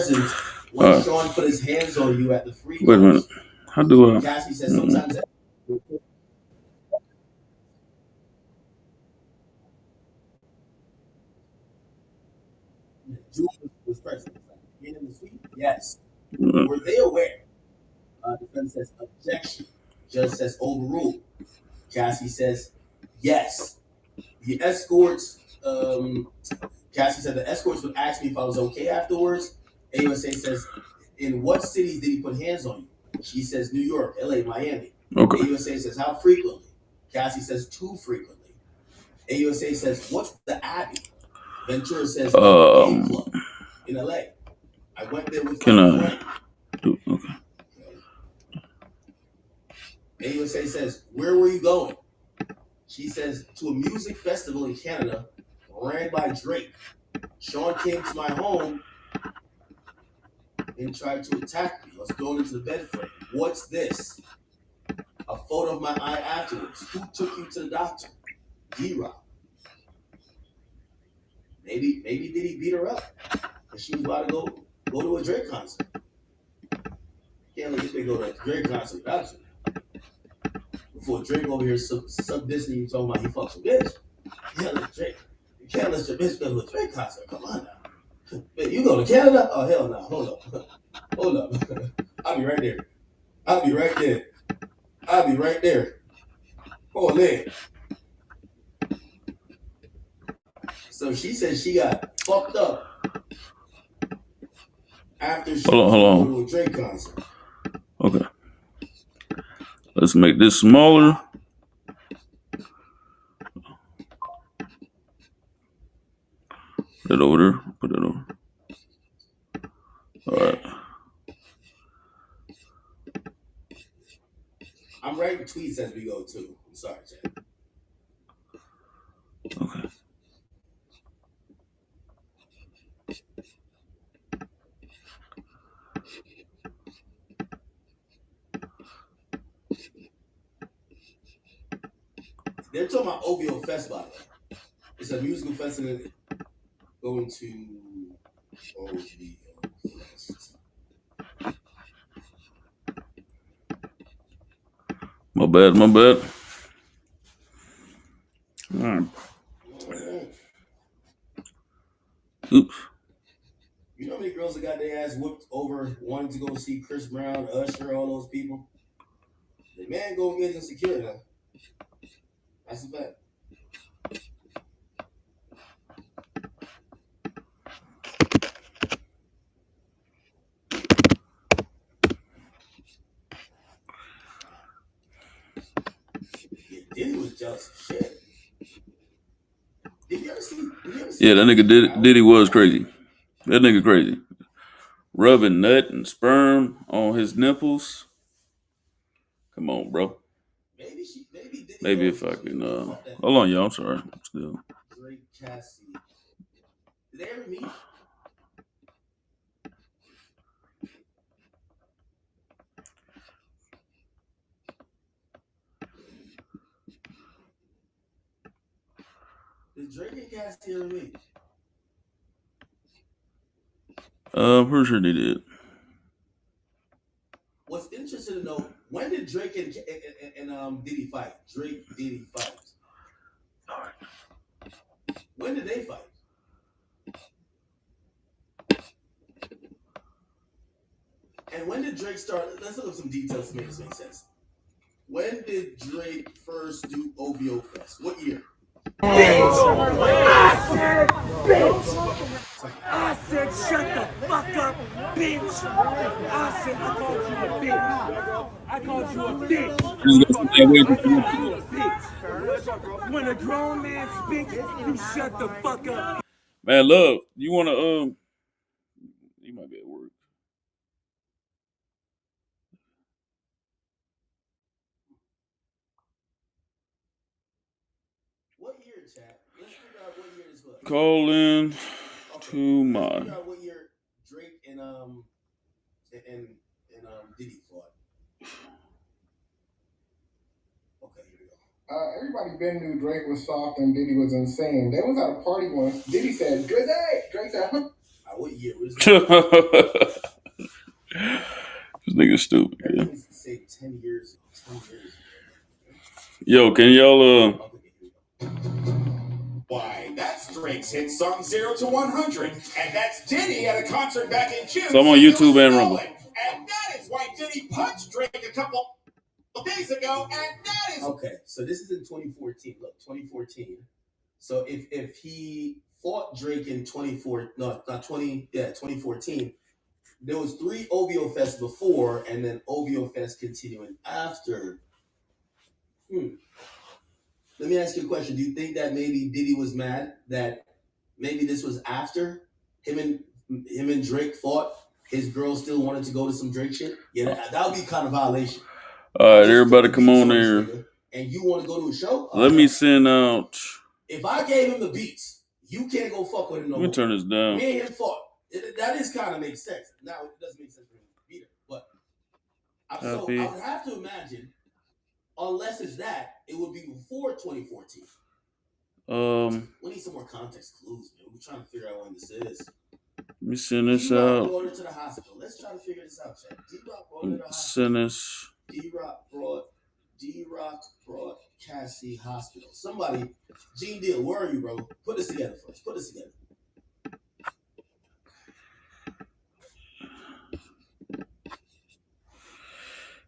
present when Sean put his hands on you at the free throws. Wait a minute. How do I? Cassie says sometimes. Julie was present. In the suite? Yes. Were they aware? Defense says objection. Judge says overruled. Cassie says yes. The escorts. Cassie said the escorts would ask me if I was okay afterwards. AUSA says, in what cities did he put hands on you? She says New York, LA, Miami. Okay. AUSA says how frequently? Cassie says too frequently. AUSA says what's the Abbey? Ventura says a gay club in LA. I went there with my friend. Okay. AUSA says, where were you going? She says, to a music festival in Canada ran by Drake. Sean came to my home and tried to attack me. I was thrown into the bed frame. What's this? A photo of my eye afterwards. Who took you to the doctor? D-Rock. Maybe Diddy beat her up and she was about to go to a Drake concert. Can't let this thing go to a Drake concert without you. Before Drake over here suck this and you talking about he fucks a bitch. You can't let your bitch go to a Drake concert. Come on now. Man, you go to Canada? Oh hell no. Hold up. I'll be right there. I'll be right there. Oh man. So she said she got fucked up after she went to a Drake concert. Okay. Let's make this smaller. Put it over there. Put it over. All right. I'm writing tweets as we go too. I'm sorry, Chad. Okay. They're talking about OVO Fest, by the way. It's a musical festival going to OVO Fest. My bad. All right. Oops. You know how many girls that got their ass whooped over wanting to go see Chris Brown, Usher, all those people? The man go get insecure now. That's a fact. Yeah, Diddy was jealous of shit. Did you ever see? Yeah, that nigga Diddy was crazy. That nigga crazy. Rubbing nut and sperm on his nipples. Come on, bro. Maybe if I can. Hold on, y'all. I'm sorry. Still. Drake, Cassie. Did they ever meet? Did Drake and Cassie ever meet? Pretty sure they did. What's interesting to know, when did Drake and Diddy fight? Drake, Diddy fight. All right. When did they fight? And when did Drake start? Let's look up some details to make this make sense. When did Drake first do OVO Fest? What year? I said, bitch! I said, shut the fuck up, bitch! I said, I called you a bitch! I called you a bitch! When a grown man speaks, you shut the fuck up. Man, love, you wanna you might be at work. What year, chat? Let's figure out what year this was. Call in to my. Let's figure out what year Drake and Diddy fought. Okay, here we go. Everybody been knew Drake was soft and Diddy was insane. They was at a party once. Diddy said, "Good day." Drake said, "Huh." What year? This nigga stupid. Yeah. Everything's say 10 years. 10 years. Yo, can y'all Why, that's Drake's hit song 0 to 100. And that's Diddy at a concert back in June. So I'm on YouTube and Rumble. And that is why Diddy punched Drake a couple of days ago. And that is... Okay, so this is in 2014. Look, 2014. So if he fought Drake in 2014, there was 3 OVO Fest before and then OVO Fest continuing after. Let me ask you a question. Do you think that maybe Diddy was mad that maybe this was after him and Drake fought? His girl still wanted to go to some Drake shit? Yeah, that would be kind of violation. All right, everybody come on there. And you want to go to a show? Let me send out. If I gave him the beats, you can't go fuck with him no more. Let me turn this down. Me and him fought. That is kind of makes sense. Now, it doesn't make sense for him to beat her. But I would have to imagine, unless it's that, it would be before 2014. We need some more context clues, man. We're trying to figure out when this is. Let me send this out. Brought her to the hospital. Let's try to figure this out, Chad. D-Rock brought her to the hospital. Send this. D-Rock brought Cassie hospital. Somebody, Gene Deal, where are you, bro? Put this together first. Put this together.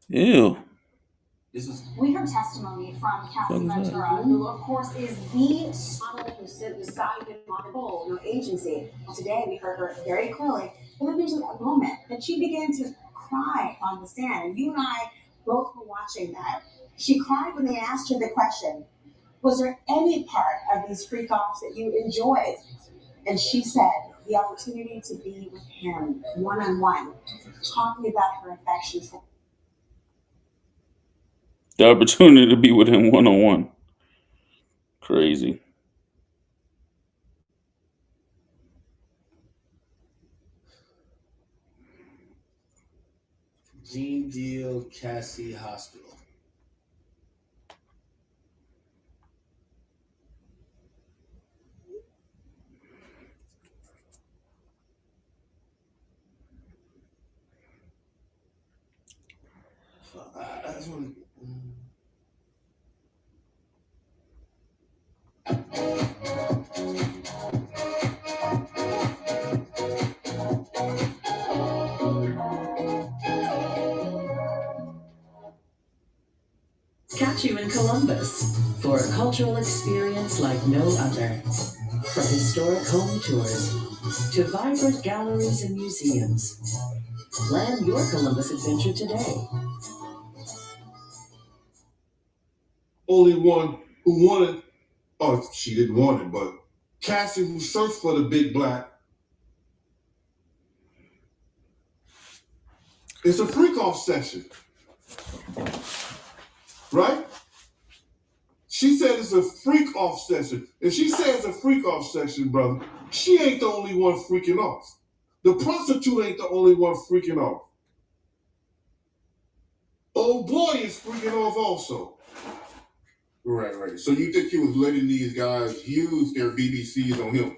Ew. We heard testimony from Cassie Ventura, who, of course, is the model who stood beside him on the bowl, no agency. Well, today we heard her very clearly, but then there's a moment that she began to cry on the stand, and you and I both were watching that. She cried when they asked her the question, was there any part of these freak-offs that you enjoyed? And she said, the opportunity to be with him one-on-one, talking about her affection for The opportunity to be with him one-on-one. Crazy. Gene Deal, Cassie hospital. I just want to... Catch you in Columbus for a cultural experience like no other. From historic home tours to vibrant galleries and museums. Plan your Columbus adventure today. Only one who wanted, she didn't want it, but Cassie, who searched for the big black, it's a freak-off session. Right? She said it's a freak-off session. If she says a freak-off session, brother, she ain't the only one freaking off. The prostitute ain't the only one freaking off. Old boy is freaking off also. Right. So you think he was letting these guys use their BBCs on him?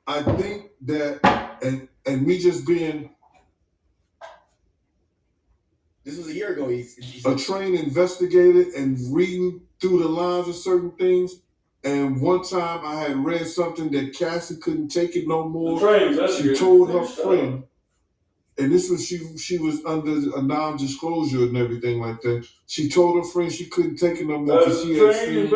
I think that, and me just being... This was a year ago. He's a trained investigator and reading through the lines of certain things. And one time I had read something that Cassie couldn't take it no more. She told her friend, and this was she was under a non-disclosure and everything like that. She told her friend she couldn't take it no more because she had seen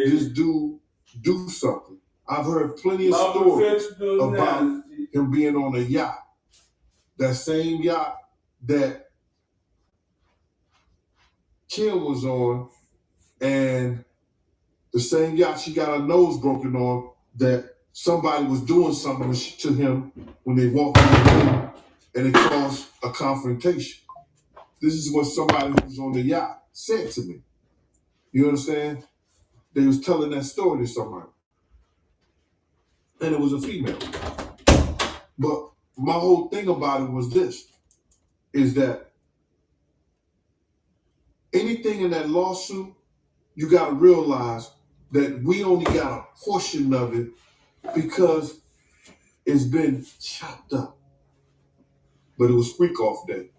this dude do something. I've heard plenty of stories about him being on a yacht. That same yacht that Kim was on, and the same yacht she got her nose broken on, that somebody was doing something to him when they walked in the room, and it caused a confrontation. This is what somebody who was on the yacht said to me. You understand? They was telling that story to somebody. And it was a female. But my whole thing about it was this, is that anything in that lawsuit, you got to realize that we only got a portion of it because It's been chopped up. But it was Freak Off Day.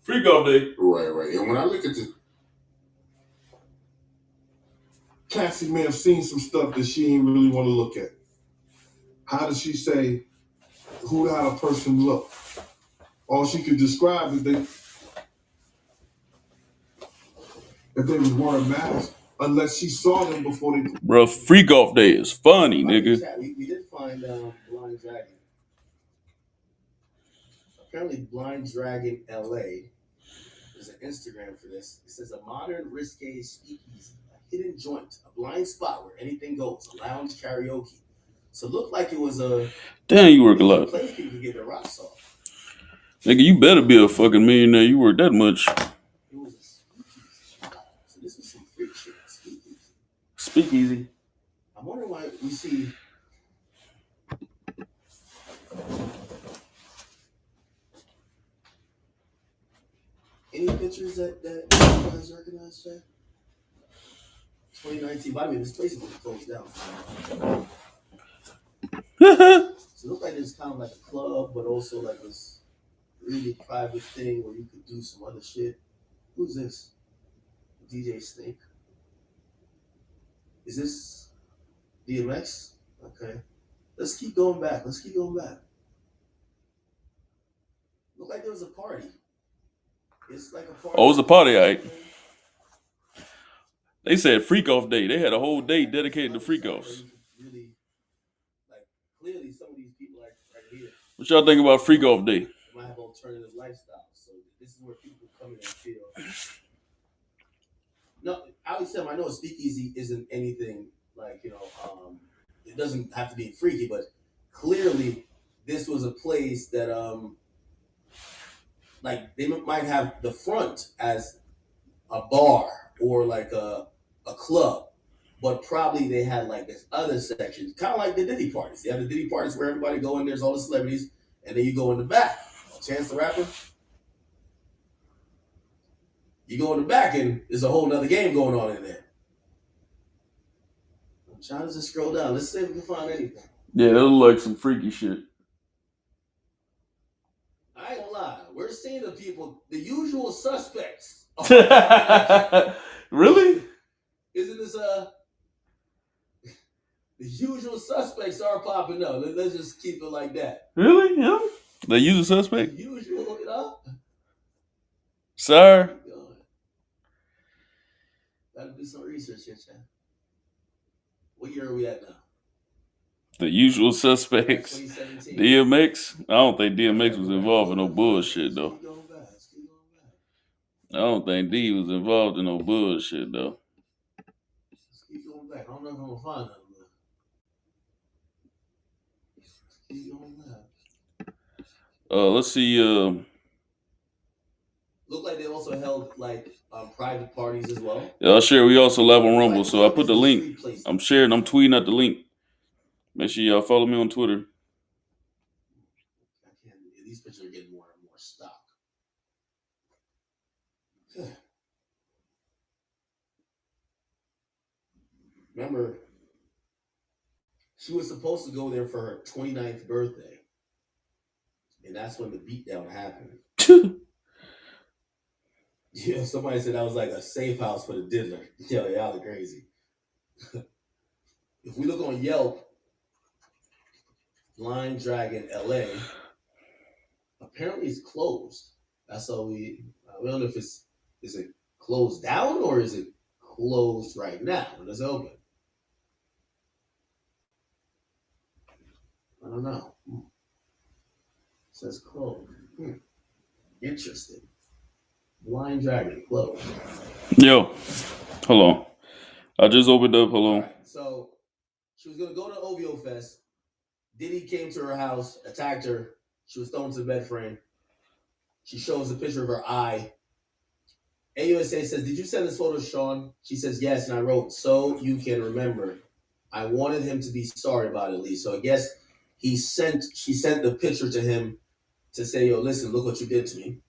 Freak Off Day. Right. And when I look at this, Cassie may have seen some stuff that she didn't really want to look at. How does she say how a person look? All she could describe is that they was wearing masks, unless she saw them before they. Bro, Freak Off Day is funny, nigga. We did find Blind Dragon. Apparently, Blind Dragon LA. There's an Instagram for this. It says a modern risque speakeasy, a hidden joint, a blind spot where anything goes, a lounge karaoke. So it looked like it was a damn. You work a lot. Place people could get their rocks off. Nigga, you better be a fucking millionaire. You work that much. It was a speakeasy. So this was some freak shit. Speakeasy. I'm wondering why we see. Any pictures that you guys recognize, Chad? 2019. By the way, this place is going to close down. So it looked like it's kind of like a club, but also like this really private thing where you could do some other shit. Who's this? DJ Snake. Is this DMX? Okay. Let's keep going back. Look like there was a party. It's like a party. Oh, it was a party, all right. They said Freak Off Day. They had a whole day dedicated to freak offs. Really, like, clearly some of these people are right here. What y'all think about Freak Off Day? They might have alternative lifestyles. So this is where people come in and feel. No, I know a speakeasy isn't anything like, it doesn't have to be freaky, but clearly this was a place that, like, they might have the front as a bar or like a club, but probably they had like this other section, kind of like the Diddy parties. They have the Diddy parties where everybody go in, there's all the celebrities, and then you go in the back. Chance the Rapper. You go in the back and there's a whole nother game going on in there. I'm trying to just scroll down. Let's see if we can find anything. Yeah, that look like some freaky shit. I ain't gonna lie. We're seeing the people, the usual suspects. Really? Isn't this the usual suspects are popping up? Let's just keep it like that. Really? Yeah. The usual suspect? The usual, Sir? Gotta do some research here, Chad. What year are we at now? The usual suspects. 2017. DMX? I don't think DMX was involved in no bullshit, though. I don't think D was involved in no bullshit, though. Let's keep going back. I don't know if I'm gonna find that. Keep going back. Let's see. Look like they also held like private parties as well. Yeah, I'll share. We also live on Rumble, so I put the link. I'm sharing. I'm tweeting out the link. Make sure y'all follow me on Twitter. These pictures are getting more and more stock. Remember, she was supposed to go there for her 29th birthday. And that's when the beatdown happened. Yeah, somebody said that was like a safe house for the diddler. Yo, y'all are crazy. If we look on Yelp, Blind Dragon LA, apparently it's closed. That's all we don't know if is it closed down or is it closed right now? When it's open? I don't know. It says closed. Interesting. Blind Dragon closed. Yo, hold on. I just opened up. Hold on. Right, so she was gonna go to OVO Fest. Diddy came to her house, attacked her. She was thrown to the bed frame. She shows a picture of her eye. AUSA says, "Did you send this photo to Sean?" She says, "Yes," and I wrote, "So you can remember." I wanted him to be sorry about it, Lee. So I guess she sent the picture to him to say, "Yo, listen, look what you did to me."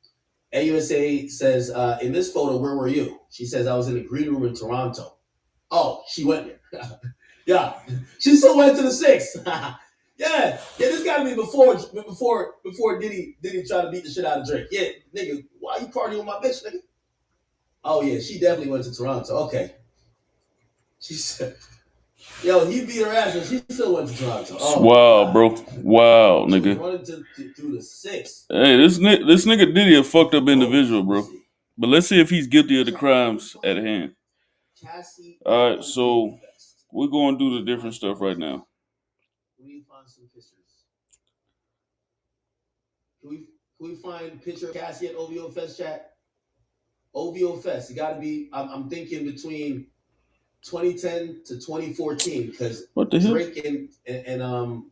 AUSA says, "In this photo, where were you?" She says, "I was in the green room in Toronto." Oh, she went there. Yeah, she still went to the 6. Yeah, Yeah, this gotta be before Diddy tried to beat the shit out of Drake. Yeah, nigga, why you partying with my bitch, nigga? Oh yeah, she definitely went to Toronto. Okay. She said, yo, he beat her ass and she still went to Toronto. Oh, wow, bro. Wow, she nigga. was running through the 6. Hey, this nigga Diddy a fucked up individual, bro. But let's see if he's guilty of the crimes at hand. All right, so we're going to do the different stuff right now. We need to find some pictures. Can we find a picture of Cassie at OVO Fest chat? OVO Fest. It got to be. I'm thinking between 2010 to 2014 because Drake and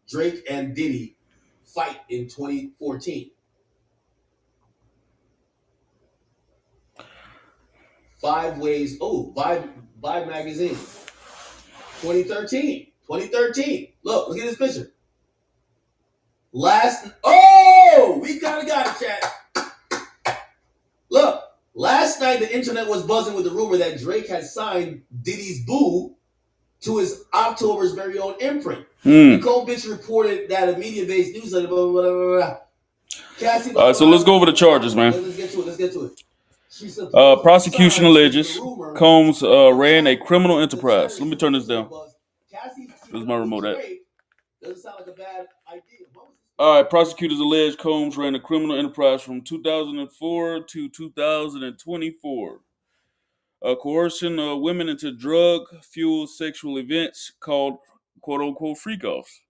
Drake and Diddy fight in 2014. 5 Ways. Oh, Vibe magazine. 2013. Look at this picture. We kind of got it, chat. Look, last night the internet was buzzing with the rumor that Drake had signed Diddy's boo to his October's very own imprint. Nicole Bitch reported that a media-based newsletter, blah, blah, blah, blah, blah. Cassie, all right, so let's go over the charges, man. Let's get to it. Prosecution alleges Combs ran a criminal enterprise. Let me turn this down. This is my remote at. Doesn't sound like a bad idea. All right, prosecutors allege Combs ran a criminal enterprise from 2004 to 2024. Coercing women into drug-fueled sexual events called quote-unquote freak-offs.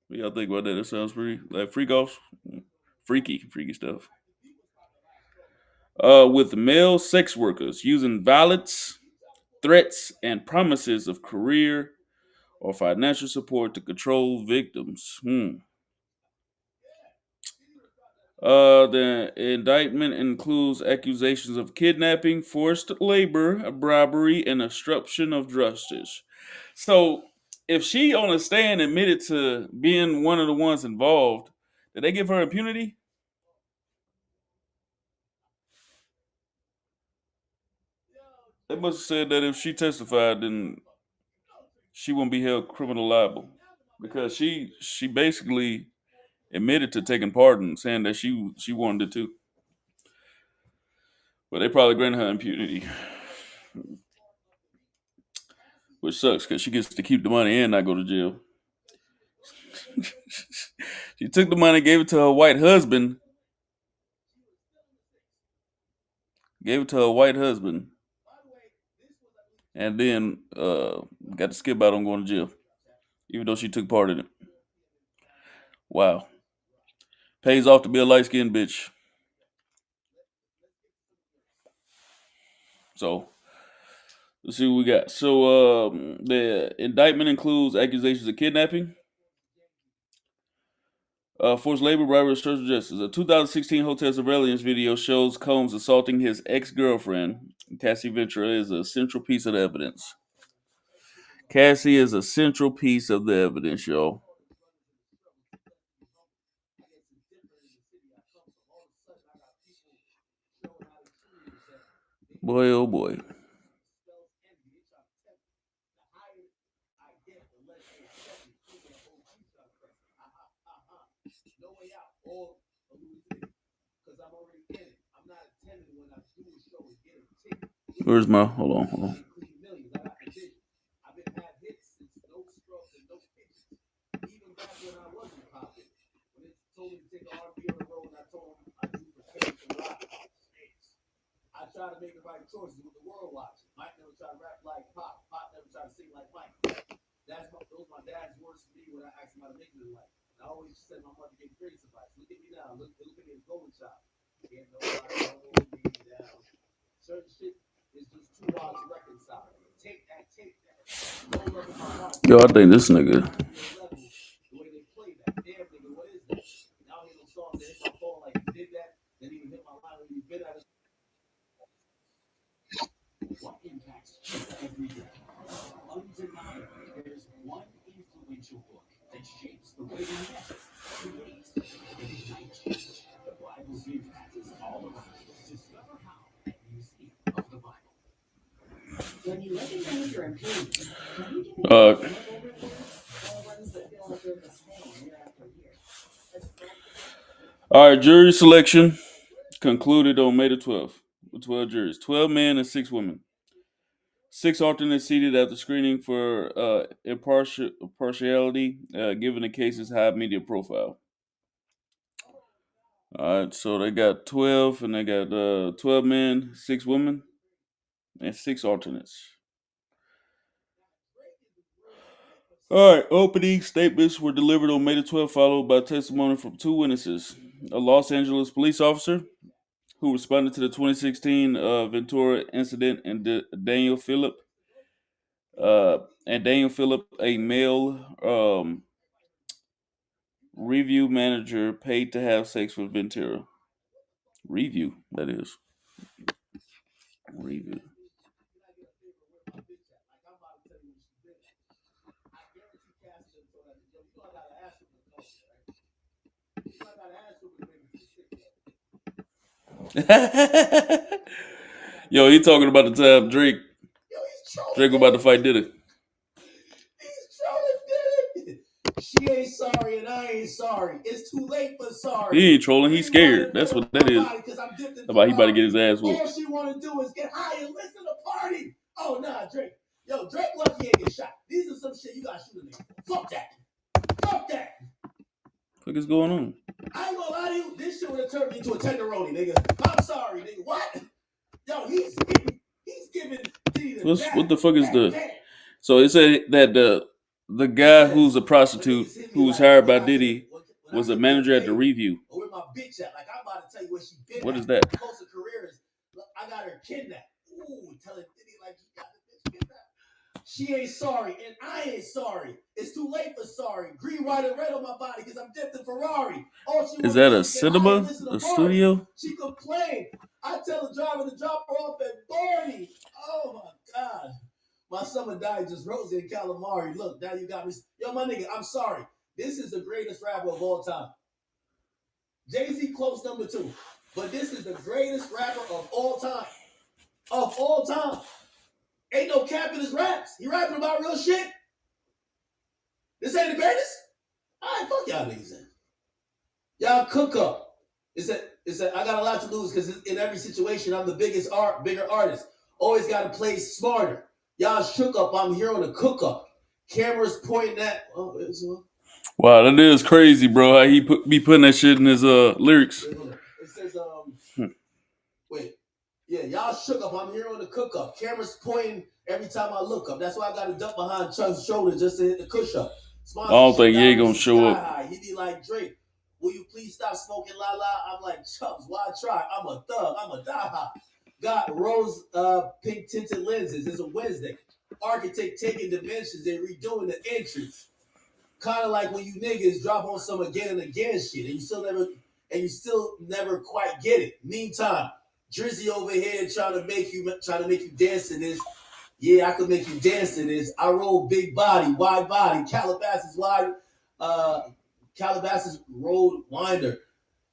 What y'all think about that? That sounds pretty like freak-offs? Freaky stuff. With male sex workers using violence, threats, and promises of career or financial support to control victims. The indictment includes accusations of kidnapping, forced labor, bribery, and obstruction of justice. So, if she on a stand admitted to being one of the ones involved, did they give her impunity? They must have said that if she testified, then she wouldn't be held criminal liable because she basically admitted to taking part and saying that she wanted it too. But they probably granted her impunity, which sucks because she gets to keep the money and not go to jail. She took the money, gave it to her white husband. And then got to skip out on going to jail, even though she took part in it. Wow. Pays off to be a light-skinned bitch. So, let's see what we got. So, the indictment includes accusations of kidnapping, forced labor, bribery, obstruction of justice. A 2016 hotel surveillance video shows Combs assaulting his ex-girlfriend. Cassie Ventura is a central piece of the evidence. Cassie is a central piece of the evidence, y'all. Boy, oh boy. Where's my? Hold on. I try to make the right choices with the world watching. Mike never tried to rap like Pop. Pop never tried to sing like Mike. Those my dad's words for me when I asked him how to make it in life. And I always said my mother gave great advice. Look at me now. Look at me as golden child. Can't nobody hold me down. Certain shit is just too hard to reconcile. Take that. Yo, I think this nigga. The way they play that. Damn nigga, what is that? Now I hear those songs that hit my phone like you did that. Then even hit my line when you bit at it. What impacts every day? Undeniably, there's one influential book that shapes the way we live, create, and digest. The Bible's impact is all around us. Discover how at Museum of the Bible. When you recognize your impunity, can you give All right, jury selection concluded on May the 12th with 12 juries, 12 men and 6 women. 6 alternates seated after screening for impartiality, given the case's high media profile. All right, so they got 12, and they got 12 men, 6 women, and 6 alternates. All right, opening statements were delivered on May the 12th, followed by testimony from 2 witnesses: a Los Angeles police officer who responded to the 2016 Ventura incident, and Daniel Phillip, a male review manager paid to have sex with Ventura. Review, that is. Review. Yo, he talking about the time Drake about to fight Diddy. He's trolling Diddy. She ain't sorry and I ain't sorry. It's too late for sorry. He ain't trolling. He's scared. That's what that is. About he about to get his ass whooped. All she want to do is get high and listen to party. Oh, nah, Drake. Yo, Drake lucky he ain't get shot. These are some shit you got to shoot a nigga. Fuck that. Fuck that. What is going on? I ain't gonna lie to you. This shit would have turned me into a tenderoni, nigga. I'm sorry, nigga. What? Yo, he's giving Diddy the what the fuck is the... So it said that the guy who's a prostitute who was hired by Diddy was a manager at the Review. Where my bitch at? Like, I'm about to tell you where she been. What is that? Close to career is, I got her kidnapped. Ooh, telling Diddy like you got the bitch kidnapped. She ain't sorry, and I ain't sorry. It's too late for sorry. Green, white, and red on my body because I'm dipped in Ferrari. Is that a cinema? A studio? She complained. I tell the driver to drop her off at Barney. Oh my God. My summer died just Rosie and calamari. Look, now you got me. Yo, my nigga, I'm sorry. This is the greatest rapper of all time. Jay-Z close number 2. But this is the greatest rapper of all time. Of all time. Ain't no cap in his raps. He rapping about real shit. This ain't the greatest? All right, fuck y'all niggas then. Y'all cook up. It's that I got a lot to lose because in every situation, I'm the bigger artist. Always got to play smarter. Y'all shook up. I'm here on the cook up. Cameras pointing at. Oh, wow, that is crazy, bro. How he be putting that shit in his lyrics. It says wait. Yeah, y'all shook up. I'm here on the cook up. Cameras pointing every time I look up. That's why I got to duck behind Chuck's shoulder just to hit the push up. I don't think Ye gonna show up. High. He be like, Drake, will you please stop smoking la la? I'm like, Chubbs, why try? I'm a thug. I'm a die high. Got rose pink tinted lenses. It's a Wednesday. Architect taking dimensions. They redoing the entrance. Kind of like when you niggas drop on some again and again shit, and you still never quite get it. Meantime, Drizzy over here trying to make you dance to this. Yeah, I could make you dance to this. I roll big body, wide body, Calabasas road winder.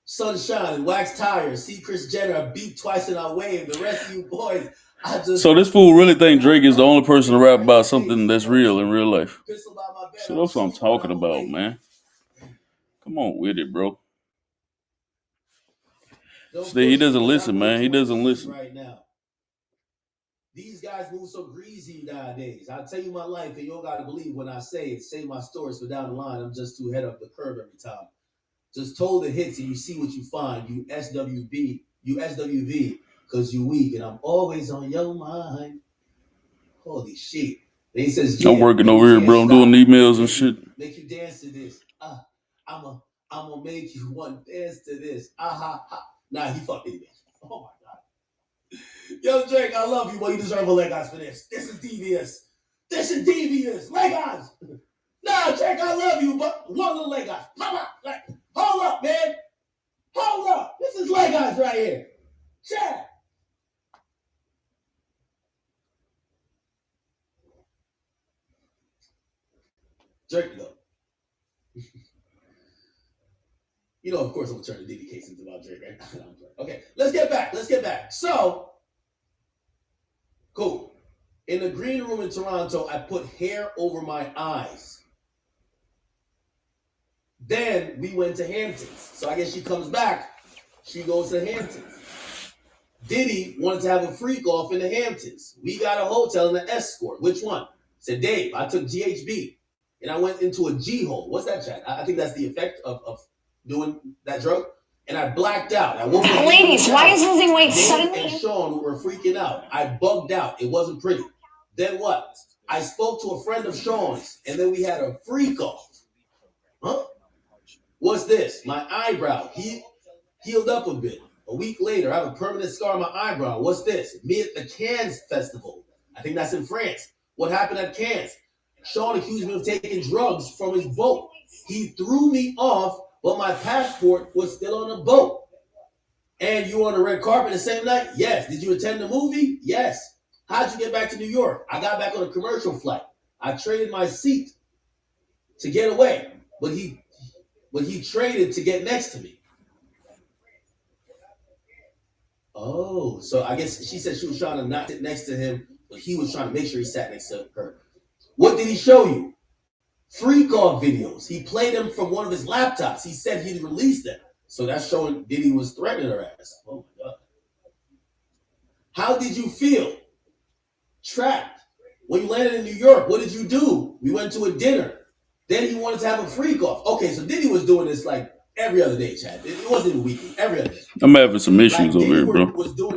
Sunshine, wax tires. See Chris Jenner, I beat twice and I wave. The rest of you boys, So this fool really think Drake is the only person to rap about something that's real in real life. So that's what I'm talking about, man. Come on with it, bro. See, he doesn't listen, man. He doesn't listen. Right now. These guys move so greasy nowadays. I tell you my life, and you don't gotta believe when I say it. Say my stories, but down the line, I'm just too head up the curve every time. Just told the hits, and you see what you find. You SWV, because you weak, and I'm always on your mind. Holy shit. And he says, yeah, I'm working over here, bro. I'm doing emails and shit. Make you dance to this. I'm gonna make you want to dance to this. Nah, he fucked it. Oh my God. Yo, Drake, I love you, but you deserve a leg eyes for this. This is devious. Leg eyes. Nah, Drake, I love you, but one little leg eyes. Like, hold up, man. Hold up. This is leg eyes right here. Chad. Drake, though. You know, of course, I'm going to turn the Diddy case into about Drake, right? Okay, let's get back. So, cool. In the green room in Toronto, I put hair over my eyes. Then we went to Hamptons. So I guess she comes back. She goes to Hamptons. Diddy wanted to have a freak off in the Hamptons. We got a hotel and an escort. Which one? Said Dave. I took GHB and I went into a G hole. What's that, Chad? I think that's the effect of doing that drug. And I blacked out. I woke up. Ladies, why is losing weight Dave suddenly? and Sean were freaking out. I bugged out. It wasn't pretty. Then what? I spoke to a friend of Sean's, and then we had a freak off. Huh? What's this? My eyebrow. He healed up a bit. A week later, I have a permanent scar on my eyebrow. What's this? Me at the Cannes Festival. I think that's in France. What happened at Cannes? Sean accused me of taking drugs from his boat. He threw me off, but my passport was still on the boat. And you were on the red carpet the same night? Yes. Did you attend the movie? Yes. How'd you get back to New York? I got back on a commercial flight. I traded my seat to get away, but he traded to get next to me. Oh, so I guess she said she was trying to not sit next to him, but he was trying to make sure he sat next to her. What did he show you? Freak off videos. He played them from one of his laptops. He said he'd release them. So that's showing Diddy was threatening her ass. Oh my God. How did you feel? Trapped. When you landed in New York, what did you do? We went to a dinner. Then he wanted to have a freak off. Okay, so Diddy was doing this like every other day, Chad. It wasn't even weekly. Every other day. I'm having some issues over here, bro. Was doing